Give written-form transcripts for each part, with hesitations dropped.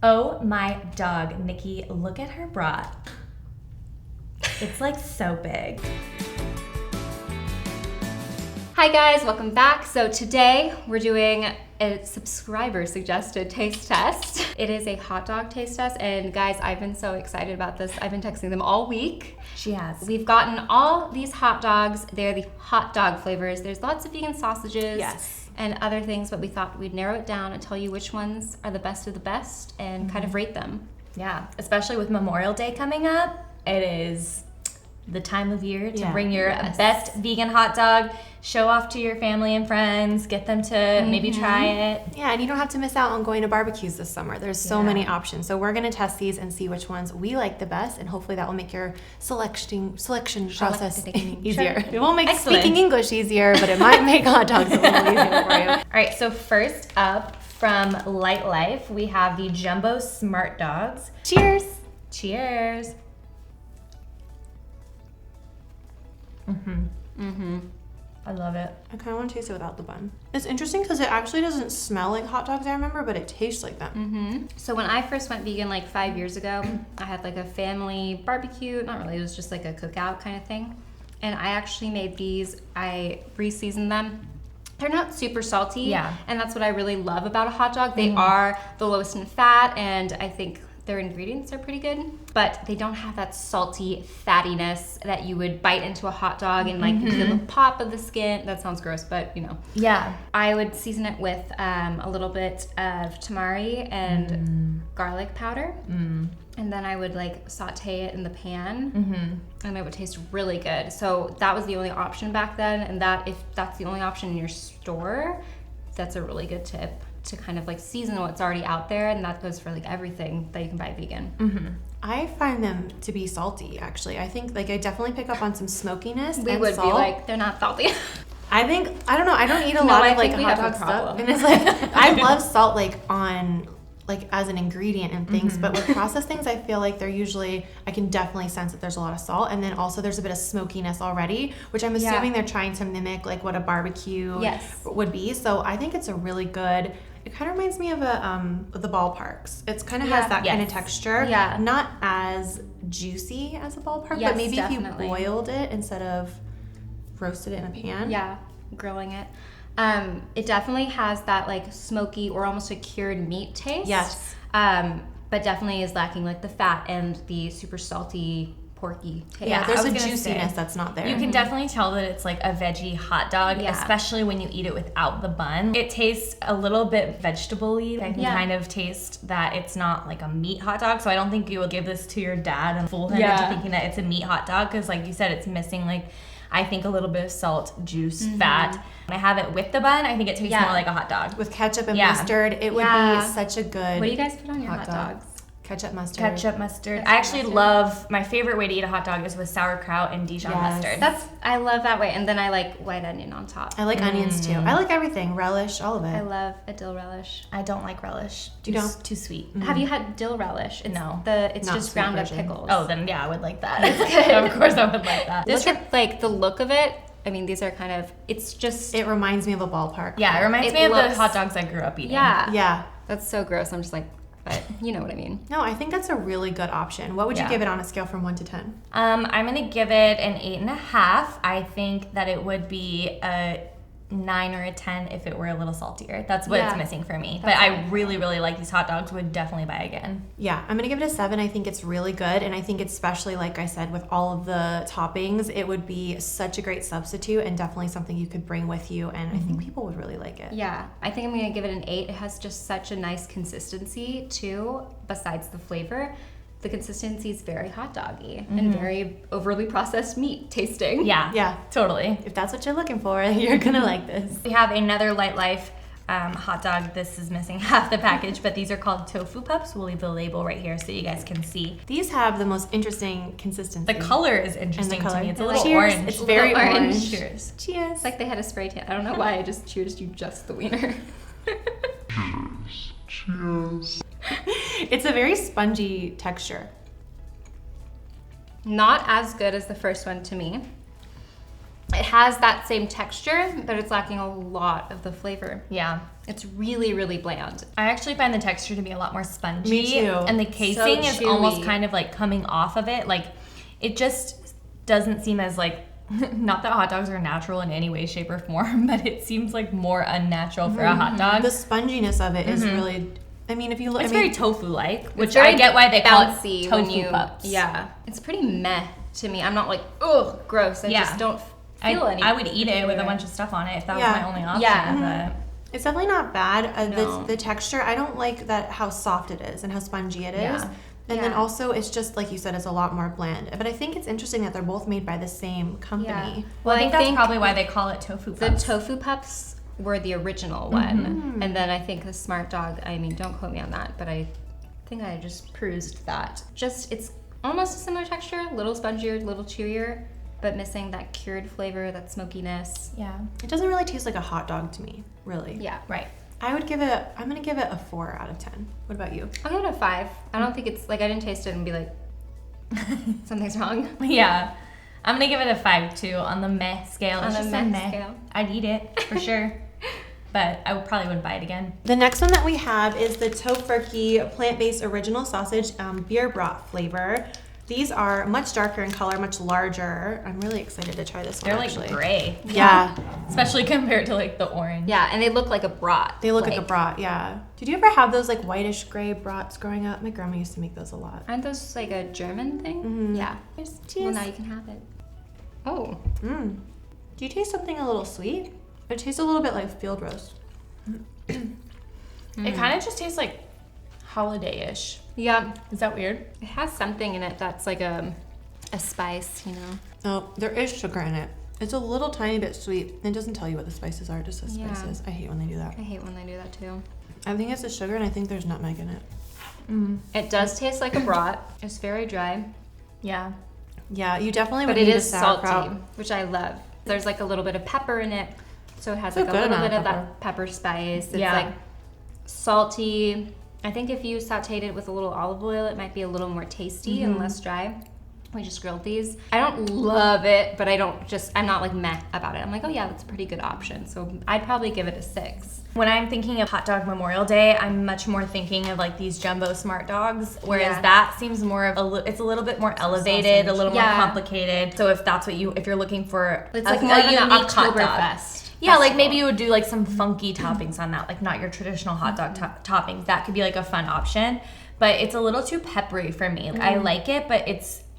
Oh my dog, Nikki, look at her bra. It's like so big. Hi guys, welcome back. So today we're doing a subscriber suggested taste test. It is a hot dog taste test, and guys, I've been so excited about this. I've been texting them all week. She has. We've gotten all these hot dogs. They're the hot dog flavors. There's lots of vegan sausages. Yes. And other things, but we thought we'd narrow it down and tell you which ones are the best of the best and kind of rate them. Yeah, especially with Memorial Day coming up, it is the time of year to bring your best vegan hot dog, show off to your family and friends, get them to maybe try it. Yeah, and you don't have to miss out on going to barbecues this summer. There's so many options. So we're gonna test these and see which ones we like the best, and hopefully that will make your selection process easier. It won't make speaking English easier, but it might make hot dogs a little easier for you. All right, so first up from Lightlife, we have the Jumbo Smart Dogs. Cheers. Cheers. I love it. I kind of want to taste it without the bun. It's interesting because it actually doesn't smell like hot dogs, I remember, but it tastes like them. So when I first went vegan like 5 years ago, I had like a family barbecue. Not really, it was just like a cookout kind of thing. And I actually made these, I re-seasoned them. They're not super salty. And that's what I really love about a hot dog. They are the lowest in fat, and I think their ingredients are pretty good, but they don't have that salty fattiness that you would bite into a hot dog and like you feel the pop of the skin. That sounds gross, but you know. Yeah. I would season it with a little bit of tamari and garlic powder. And then I would like saute it in the pan, and it would taste really good. So that was the only option back then, and that if that's the only option in your store, that's a really good tip to kind of like season what's already out there, and that goes for like everything that you can buy vegan. I find them to be salty, actually. I think like I definitely pick up on some smokiness We and would salt. be like, they're not salty. I think, I don't know, I don't eat a lot I of like think we hot have a dog stuff. problem. And it's like, I love salt like on, like as an ingredient in things, but with processed things, I feel like they're usually, I can definitely sense that there's a lot of salt, and then also there's a bit of smokiness already, which I'm assuming they're trying to mimic like what a barbecue would be. So I think it's a really good, it kind of reminds me of the ballparks. It's kind of has that kind of texture. Not as juicy as a ballpark, but maybe if you boiled it instead of roasted it in a pan. Grilling it. It definitely has that like smoky or almost a cured meat taste. But definitely is lacking like the fat and the super salty porky taste. Yeah, there's a juiciness that's not there. You can definitely tell that it's like a veggie hot dog, especially when you eat it without the bun. It tastes a little bit vegetable-y. I can kind of taste that it's not like a meat hot dog, so I don't think you would give this to your dad and fool him into thinking that it's a meat hot dog, because like you said, it's missing like, I think a little bit of salt, juice, fat. When I have it with the bun, I think it tastes more like a hot dog. With ketchup and mustard, it would be such a good What do you guys put on your hot dogs? Ketchup, mustard. Ketchup, mustard. I actually love, my favorite way to eat a hot dog is with sauerkraut and Dijon mustard. I love that way. And then I like white onion on top. I like onions too. I like everything. Relish, all of it. I love a dill relish. I don't like relish. Too sweet. Have you had dill relish? It's it's Not just sweet ground version. up pickles. Oh, then yeah, I would like that. Of course I would like that. Look at like the look of it. I mean, these are kind of, it's just. It reminds me of a ballpark. Yeah, it reminds me of the hot dogs I grew up eating. Yeah. That's so gross. I'm just like, but you know what I mean. No, I think that's a really good option. What would you give it on a scale from 1 to 10? I'm gonna give it an 8.5. I think that it would be a 9 or a 10 if it were a little saltier. That's what it's missing for me. But I really, really like these hot dogs. Would definitely buy again. Yeah, I'm gonna give it a 7. I think it's really good, and I think especially like I said, with all of the toppings, it would be such a great substitute and definitely something you could bring with you. And I think people would really like it. Yeah, I think I'm gonna give it an 8. It has just such a nice consistency too. Besides the flavor, the consistency is very hot doggy and very overly processed meat tasting. Yeah, totally. If that's what you're looking for, you're gonna like this. We have another Lightlife hot dog. This is missing half the package, but these are called tofu pups. We'll leave the label right here so you guys can see. These have the most interesting consistency. The color is interesting to me. It's a little Cheers. orange. It's very orange. Cheers. Cheers. It's like they had a spray tan. I don't know why I just cheers you just the wiener. Cheers. It's a very spongy texture. Not as good as the first one to me. It has that same texture, but it's lacking a lot of the flavor. Yeah. It's really, really bland. I actually find the texture to be a lot more spongy. Me too. And the casing is chewy. almost kind of like coming off of it. Like, it just doesn't seem as like, not that hot dogs are natural in any way, shape, or form, but it seems like more unnatural for a hot dog. The sponginess of it is really, I mean, if you look, It's very tofu-like, which very I get why they call it bouncy tofu pups. Yeah. It's pretty meh to me. I'm not like, ugh, gross. I just don't feel anything. I would eat it with a bunch of stuff on it if that was my only option. Yeah. it's definitely not bad. No. The texture, I don't like that how soft it is and how spongy it is. Yeah. And then also, it's just, like you said, it's a lot more bland. But I think it's interesting that they're both made by the same company. Yeah. Well, I think that's probably why they call it tofu The pups. tofu pups were the original one. And then I think the Smart Dog, I mean, don't quote me on that, but I think I just perused that. Just, it's almost a similar texture, a little spongier, a little chewier, but missing that cured flavor, that smokiness. Yeah. It doesn't really taste like a hot dog to me, really. Yeah. Right. I'm going to give it a 4 out of 10. What about you? I'll give it a 5. I don't think it's, like, I didn't taste it and be like, something's wrong. Yeah. I'm going to give it a 5 too on the meh scale. On It's the just meh a meh. scale. I'd eat it for sure. But I probably wouldn't buy it again. The next one that we have is the Tofurky plant-based original sausage beer broth flavor. These are much darker in color, much larger. I'm really excited to try this one. They're actually. like gray. Yeah. Especially compared to like the orange. Yeah, and they look like a brat. They look like a brat, yeah. Did you ever have those like whitish gray brats growing up? My grandma used to make those a lot. Aren't those like a German thing? Mhm. Yeah. Cheers. Well, now you can have it. Oh. Do you taste something a little sweet? It tastes a little bit like field roast. It kind of just tastes like holiday-ish. Yeah. Is that weird? It has something in it that's like a spice, you know? Oh, there is sugar in it. It's a little tiny bit sweet. It doesn't tell you what the spices are, it just says Yeah. spices. I hate when they do that. I hate when they do that too. I think it's the sugar and I think there's nutmeg in it. It does taste like a brat. It's very dry, Yeah. Yeah, you definitely would but it need is a sauerkraut. salty, which I love. There's like a little bit of pepper in it, so it has It's a like a good little amount bit of of that pepper spice. It's Yeah. like salty. I think if you sauteed it with a little olive oil, it might be a little more tasty and less dry. We just grilled these. I don't love it, but I'm not like meh about it. I'm like, oh yeah, that's a pretty good option. So I'd probably give it a 6. When I'm thinking of Hot Dog Memorial Day, I'm much more thinking of like these jumbo Smart Dogs, whereas Yeah. that seems more of it's a little bit more elevated, a little more Yeah. complicated. So if that's if you're looking for It's a, like more a of an unique hot dog. Oktoberfest. Yeah, like festival. maybe you would do like some funky toppings on that, like not your traditional hot dog toppings. That could be like a fun option, but it's a little too peppery for me. Like, I like it, but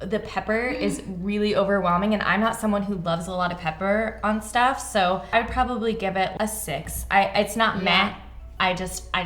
the pepper is really overwhelming, and I'm not someone who loves a lot of pepper on stuff, so I would probably give it a 6. It's not meh. I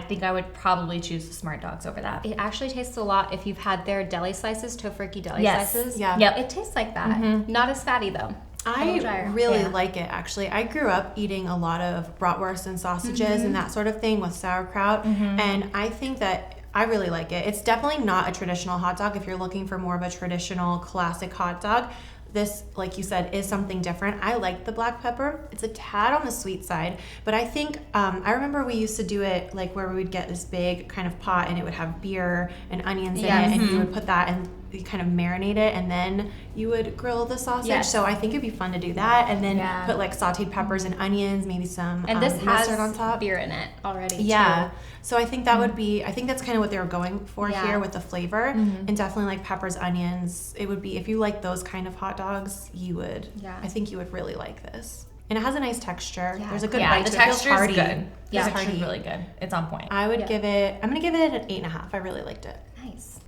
think I would probably choose the Smart Dogs over that. It actually tastes a lot if you've had their deli slices, Tofurky deli Yes. slices. Yeah. Yep. It tastes like that. Not as fatty though. I really Yeah. like it actually. I grew up eating a lot of bratwurst and sausages and that sort of thing with sauerkraut, and I think that I really like it. It's definitely not a traditional hot dog if you're looking for more of a traditional classic hot dog. This, like you said, is something different. I like the black pepper. It's a tad on the sweet side, but I think, I remember we used to do it like where we would get this big kind of pot and it would have beer and onions in it, and you would put that and you kind of marinate it, and then you would grill the sausage. Yes. So I think it'd be fun to do that, and then Yeah. put like sauteed peppers and onions, maybe some And this mustard has on top. beer in it already. Yeah. Too. So I think that would be, I think that's kind of what they were going for Yeah. here with the flavor. And definitely like peppers, onions. It would be, if you like those kind of hot dogs, you would, Yeah. I think you would really like this. And it has a nice texture. Yeah. There's a good Yeah, bite the to it. It feels texture is hearty. good. The It's texture is hearty. really good. It's on point. I would Yeah. give it, I'm going to give it an 8.5. I really liked it. Nice.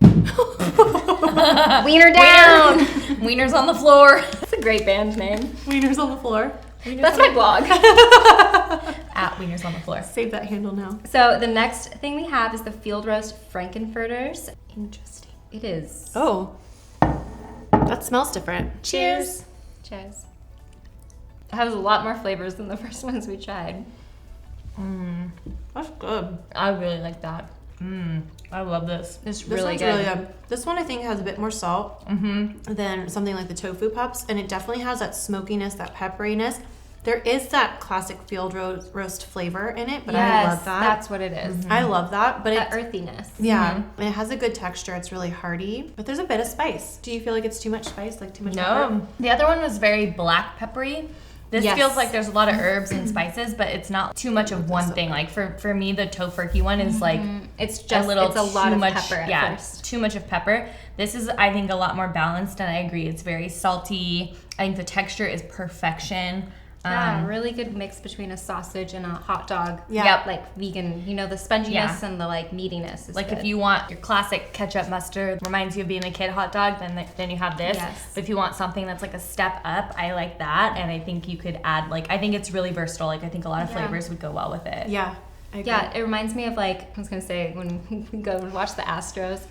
Wiener down. Wieners on the floor. That's a great band name. Wieners on the floor. That's my blog. At Wieners on the floor. Save that handle now. So the next thing we have is the field roast frankfurters. Interesting. It is. Oh, that smells different. Cheers. Cheers. It has a lot more flavors than the first ones we tried. That's good. I really like that. I love this. It's This really one's good. really good. This one I think has a bit more salt than something like the tofu pups, and it definitely has that smokiness, that pepperiness. There is that classic field roast flavor in it, but yes, I love that. That's what it is. I love that, but That it's earthiness. yeah, and it has a good texture. It's really hearty, but there's a bit of spice. Do you feel like it's too much spice, like too much pepper? No. The other one was very black peppery. This feels like there's a lot of herbs and spices, but it's not too much of one thing. Like for me, the Tofurky one is like it's just it's a lot of pepper at first. Too much of pepper. This is, I think, a lot more balanced, and I agree. It's very salty. I think the texture is perfection. Yeah, really good mix between a sausage and a hot dog. Yeah. Like vegan, you know, the sponginess and the like meatiness is like good. If you want your classic ketchup mustard, reminds you of being a kid hot dog, then you have this. Yes. But if you want something that's like a step up, I like that, and I think you could add I think it's really versatile. Like I think a lot of flavors would go well with it. Yeah. I agree. Yeah, it reminds me of I was gonna say when we go and watch the Astros.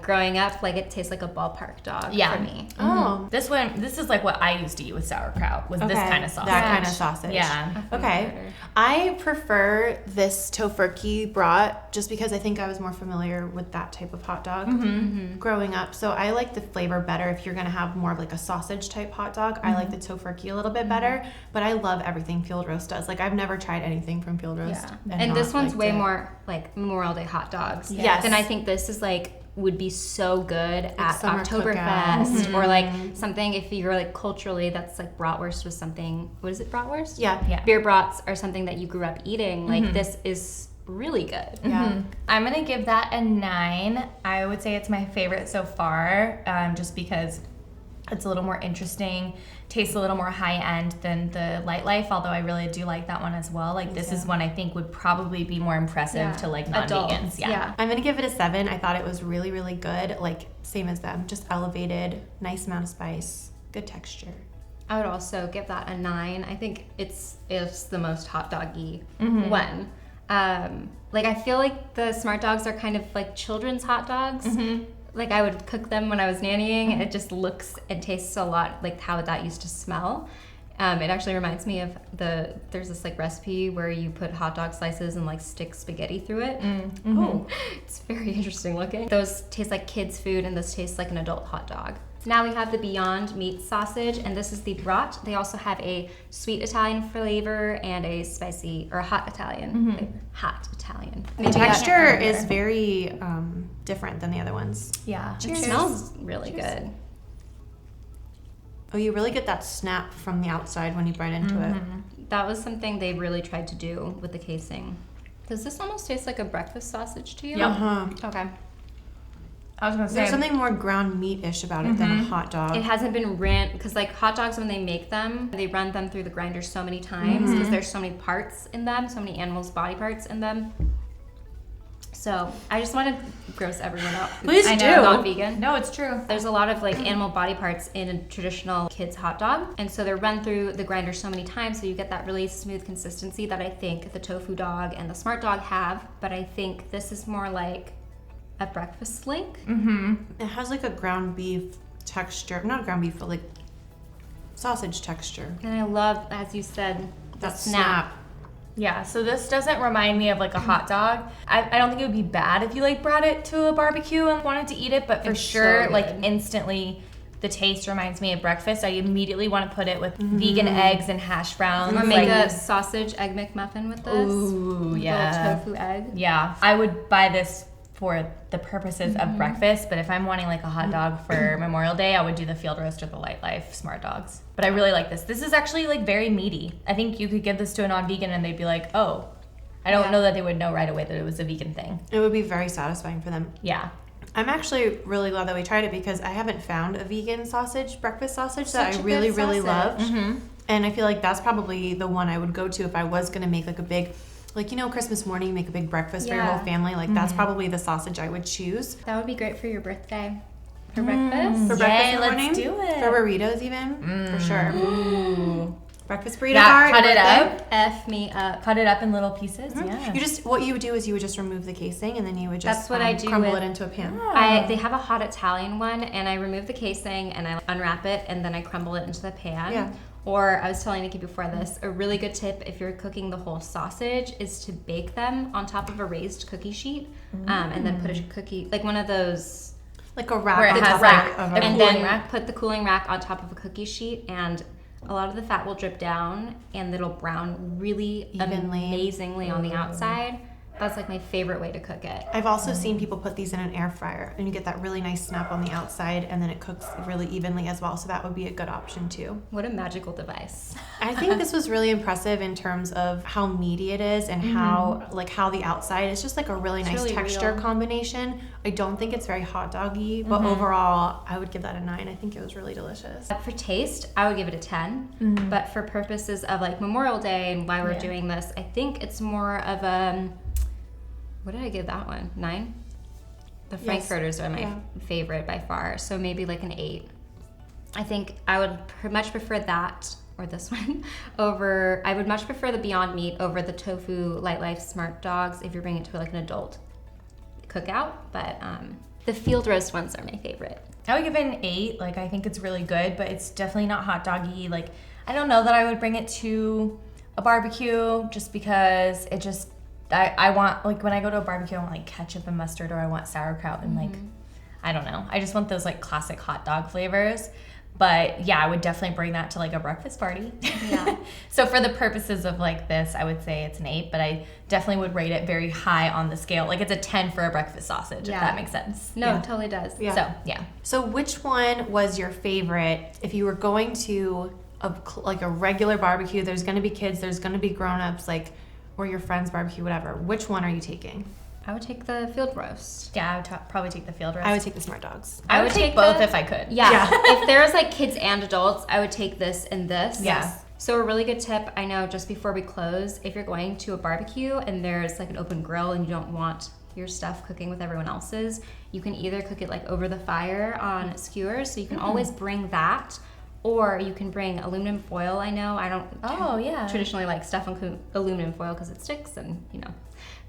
Growing up, it tastes like a ballpark dog for me. Oh. This is like what I used to eat with sauerkraut, was this kind of sausage. That kind of sausage. Yeah. Okay. I prefer this Tofurky brat just because I think I was more familiar with that type of hot dog growing up. So I like the flavor better if you're going to have more of like a sausage type hot dog. I like the Tofurky a little bit better, but I love everything Field Roast does. Like I've never tried anything from Field Roast. Yeah. And this one's way more like Memorial Day hot dogs. Yes. And I think this is would be so good at summer Oktoberfest or something if you're culturally that's bratwurst was something. What is it, bratwurst? Yeah. Beer brats are something that you grew up eating. This is really good. Yeah. I'm gonna give that a 9. I would say it's my favorite so far, just because it's a little more interesting, tastes a little more high end than the Lightlife, although I really do like that one as well. This is one I think would probably be more impressive to non-vegans. Yeah. I'm gonna give it a 7. I thought it was really, really good. Same as them, just elevated, nice amount of spice, good texture. I would also give that a 9. I think it's the most hot doggy one. I feel like the Smart Dogs are kind of like children's hot dogs. I would cook them when I was nannying, and it just looks and tastes a lot like how that used to smell. It actually reminds me of there's this recipe where you put hot dog slices and stick spaghetti through it. Oh, it's very interesting looking. Those taste like kids' food, and this tastes like an adult hot dog. Now we have the Beyond Meat sausage, and this is the brat. They also have a sweet Italian flavor and a spicy or hot Italian flavor. Hot Italian. The texture is very different than the other ones. Yeah. It smells really good. Oh, you really get that snap from the outside when you bite into it. That was something they really tried to do with the casing. Does this almost taste like a breakfast sausage to you? Yeah. Okay. I was gonna say there's something more ground meat-ish about it than a hot dog. It hasn't been rinsed because hot dogs, when they make them, they run them through the grinder so many times because there's so many parts in them, so many animals' body parts in them. So I just want to gross everyone out. Please I do. know, not vegan. no, it's true. There's a lot of animal body parts in a traditional kids hot dog, and so they're run through the grinder so many times, so you get that really smooth consistency that I think the tofu dog and the Smart Dog have. But I think this is more like a breakfast link. It has a ground beef texture. Not ground beef, but sausage texture. And I love, as you said, the That snap. Yeah, so this doesn't remind me of a hot dog. I don't think it would be bad if you brought it to a barbecue and wanted to eat it, but for sure, instantly, the taste reminds me of breakfast. I immediately want to put it with vegan eggs and hash browns. Or make a sausage egg McMuffin with this. Ooh, yeah. Little tofu egg. Yeah, I would buy this for the purposes of breakfast, but if I'm wanting a hot dog for Memorial Day, I would do the Field Roast or the Lightlife Smart Dogs. But I really like this. This is actually very meaty. I think you could give this to a non-vegan and they'd be like, oh, I don't know that they would know right away that it was a vegan thing. It would be very satisfying for them. Yeah. I'm actually really glad that we tried it because I haven't found a vegan breakfast sausage that I really, really love. And I feel like that's probably the one I would go to if I was going to make a big, Christmas morning, you make a big breakfast for your whole family. That's probably the sausage I would choose. That would be great for your birthday. For breakfast? For breakfast in the let's morning? do it. For burritos even? For sure. Ooh. Breakfast burrito Yeah, bar. cut it up. F me up. Cut it up in little pieces. Yeah. What you would do is you would just remove the casing and then you would just That's what I do crumble with- it into a pan. They have a hot Italian one, and I remove the casing and I unwrap it and then I crumble it into the pan. Yeah. Or I was telling Nikki before this, a really good tip if you're cooking the whole sausage is to bake them on top of a raised cookie sheet, and then put a cookie, one of those, Like a rack Where it on has, top like, of a a and cooling then rack? put the cooling rack on top of a cookie sheet and a lot of the fat will drip down and it'll brown really Evenly. amazingly on the outside. That's like my favorite way to cook it. I've also seen people put these in an air fryer and you get that really nice snap on the outside and then it cooks really evenly as well. So that would be a good option too. What a magical device. I think this was really impressive in terms of how meaty it is and how the outside is just like a really nice really texture real. combination. I don't think it's very hot doggy, but overall I would give that a 9. I think it was really delicious. For taste, I would give it a 10. But for purposes of like Memorial Day and why we're doing this, I think it's more of a, what did I give that one? 9? The frankfurters are my favorite by far. So maybe like an 8. I think I would much prefer that or this one over, I would much prefer the Beyond Meat over the tofu Lightlife Smart Dogs if you're bringing it to like an adult cookout. But the field roast ones are my favorite. I would give it an 8. Like, I think it's really good, but it's definitely not hot doggy. Like, I don't know that I would bring it to a barbecue just because it just, I want, like, when I go to a barbecue, I want like ketchup and mustard, or I want sauerkraut and like, I don't know. I just want those like classic hot dog flavors. But yeah, I would definitely bring that to like a breakfast party. Yeah. So for the purposes of like this, I would say it's an 8, but I definitely would rate it very high on the scale. Like it's a 10 for a breakfast sausage, if that makes sense. No, it totally does. Yeah. So yeah. So which one was your favorite if you were going to a regular barbecue? There's going to be kids, there's going to be grown-ups, like, or your friend's barbecue, whatever. Which one are you taking? I would take the field roast. Yeah, I would probably take the field roast. I would take the Smart Dogs. I would take both if I could. Yeah. If there's like kids and adults, I would take this and this. Yes. So a really good tip, I know, just before we close, if you're going to a barbecue and there's like an open grill and you don't want your stuff cooking with everyone else's, you can either cook it like over the fire on skewers, so you can always bring that, or you can bring aluminum foil. I know I don't traditionally like stuff on aluminum foil because it sticks and, you know.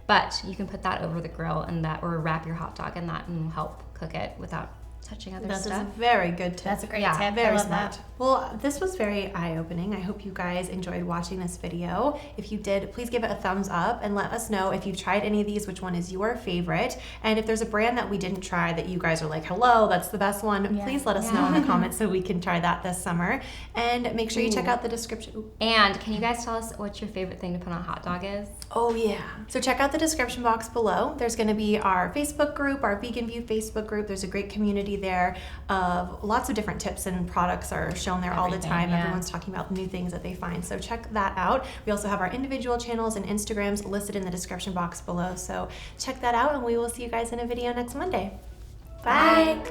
But you can put that over the grill and that, or wrap your hot dog in that and help cook it without touching other stuff. That's a very good tip. That's a great Yeah, tip. Very I love smart. that. Well, this was very eye-opening. I hope you guys enjoyed watching this video. If you did, please give it a thumbs up and let us know if you've tried any of these, which one is your favorite. And if there's a brand that we didn't try that you guys are like, hello, that's the best one, please let us know in the comments so we can try that this summer. And make sure you check out the description. Ooh. And can you guys tell us what your favorite thing to put on a hot dog is? Oh yeah. So check out the description box below. There's going to be our Facebook group, our Vegan View Facebook group. There's a great community there of lots of different tips and products are shown there all the time. Yeah. Everyone's talking about new things that they find. So check that out. We also have our individual channels and Instagrams listed in the description box below. So check that out and we will see you guys in a video next Monday. Bye.